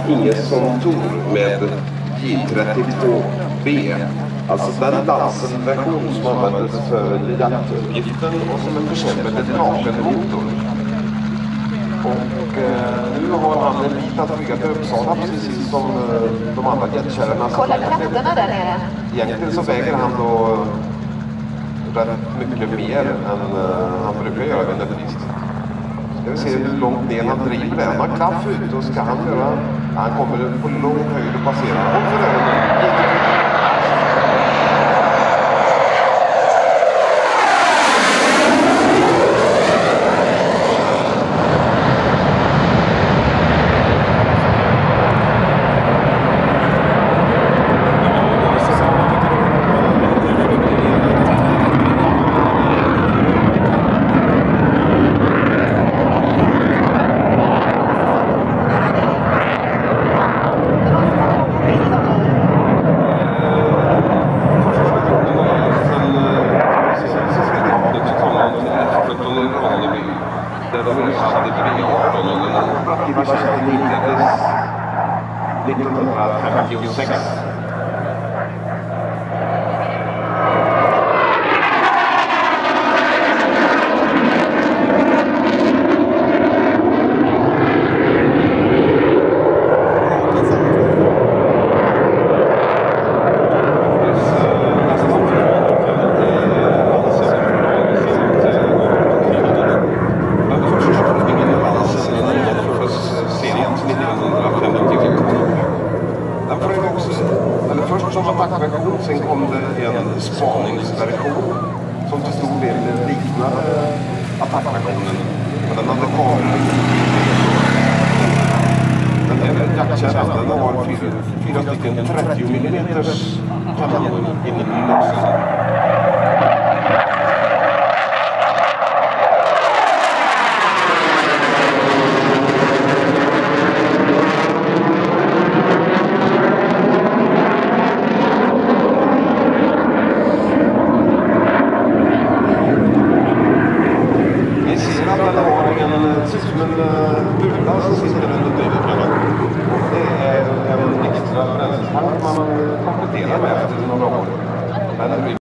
Ingesson Tor med J32B. Alltså den Lansen-version som användes för jaktuppgiften och som är försedd med en Draken-motor. Och nu har han en bit att flyga till Uppsala precis som de andra jetkärrorna. Kolla krafterna där nere. Egentligen så väger han då rätt mycket mer än han brukar göra vid en uppgift. Ska vi se hur långt ner han driver det. Han har klaff ut och ska han göra... Han kommer på lång höjd och passerar. Och för övrigt. Där de hade B18 och den operativa tjänsten inleddes 1956. Först som attackversion, sen kom det en spaningsversion som till stor del liknade attackversionen. Den hade kameror. Den här jaktkärran, den har fyra stycken 30 mm kanoner inuti nosen. Som en bula som sitter under dörrarna. Det är en extra bränsletank man kompletterar med efter några år.